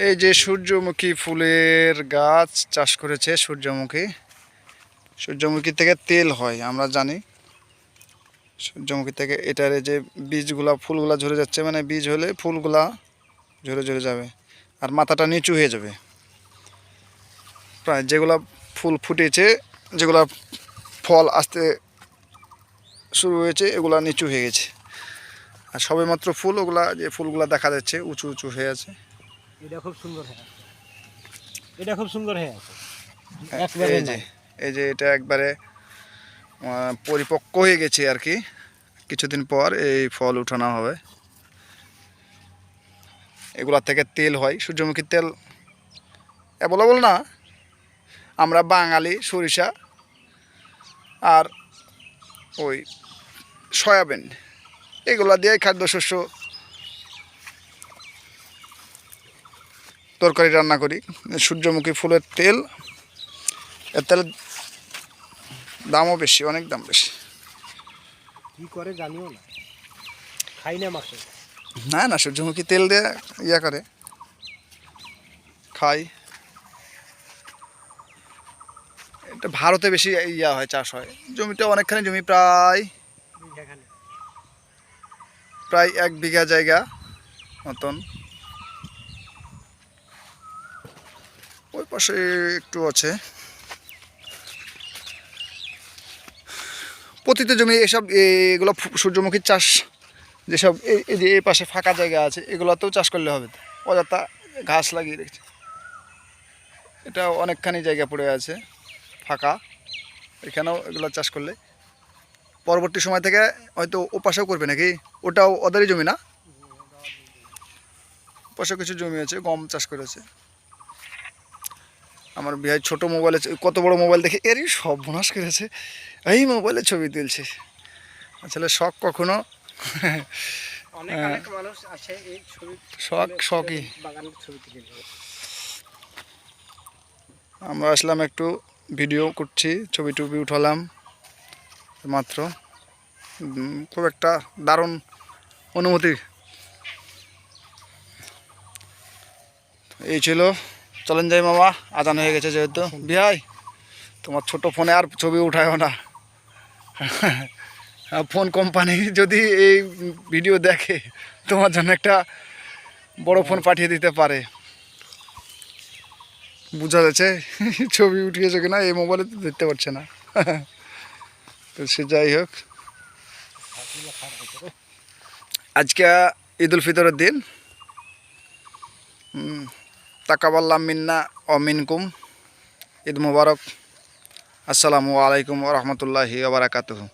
এই যে সূর্যমুখী ফুলের গাছ চাষ করেছে। সূর্যমুখী থেকে তেল হয় আমরা জানি। সূর্যমুখী থেকে এটার এই যে বীজগুলা ফুলগুলা ঝরে যাচ্ছে, মানে বীজ হলে ফুলগুলা ঝরে ঝরে যাবে আর মাথাটা নিচু হয়ে যাবে। প্রায় যেগুলা ফুল ফুটেছে, যেগুলা ফল আসতে শুরু হয়েছে, এগুলা নিচু হয়ে গেছে। আর সবে মাত্র ফুল, ওগুলা যে ফুলগুলা দেখা যাচ্ছে উঁচু উঁচু হয়ে আছে। এটা খুব সুন্দর হয়ে আছে, এটা খুব সুন্দর হয়ে আছে। এই যে এটা একবারে পরিপক্ক হয়ে গেছে আর কি। কিছুদিন পর এই ফল উঠানো হবে। এগুলা থেকে তেল হয়। সূর্যমুখীর তেল অ্যাভেলেবল না, আমরা বাঙালি সরিষা আর ওই সয়াবিন এগুলা দিয়ে খাদ্যশস্য তরকারি রান্না করি। সূর্যমুখী ফুলের তেল, এর তেলের দামও বেশি, অনেক দাম বেশি। কি করে জানিও না, খাই না মাকে। না না, সূর্যমুখী তেল দিয়ে ইয়া করে খাই। এটা ভারতে বেশি ইয়া হয়, চাষ হয়। জমিটা অনেকখানি জমি, প্রায় 1 বিঘা জায়গা মতন। ওই পাশে একটু আছে। প্রতিটা জমি এসব এগুলো সূর্যমুখীর চাষ, যেসব এই যে এই পাশে ফাঁকা জায়গা আছে এগুলোতেও চাষ করলে হবে। অযথা ঘাস লাগিয়ে রেখেছে। এটা অনেকখানি জায়গা পড়ে আছে ফাঁকা, এখানেও এগুলো চাষ করলে পরবর্তী সময় থেকে হয়তো ও পাশেও করবে নাকি। ওটাও ওদেরই জমি না, পাশে কিছু জমি আছে, গম চাষ করেছে। আমার ভাই ছোট মোবাইলে, কত বড় মোবাইল দেখে এরই সব বোনাস করেছে, এই মোবাইলে ছবি তুলছে। আসলে শখ কখনো শখই। আমরা আসলাম একটু ভিডিও করছি, ছবি টবি উঠালাম মাত্র। খুব একটা দারুণ অনুভূতি। এই ছিল, চলেন যাই মামা, আজান হয়ে গেছে যেহেতু। বিহাই তোমার ছোট ফোনে আর ছবি উঠায়ও না। ফোন কোম্পানি যদি এই ভিডিও দেখে তোমার জন্য একটা বড় ফোন পাঠিয়ে দিতে পারে। বোঝা যাচ্ছে ছবি উঠিয়েছে কিনা, এই মোবাইলে তো দেখতে পাচ্ছে না। তো সে যাই হোক, আজকে ঈদ উল ফিতরের দিন। তাকাবাল্লাহ মিন্না ও মিনকুম। ঈদ মুবারক। আসসালামু আলাইকুম ওয়া রাহমাতুল্লাহি ওয়া বারাকাতুহু।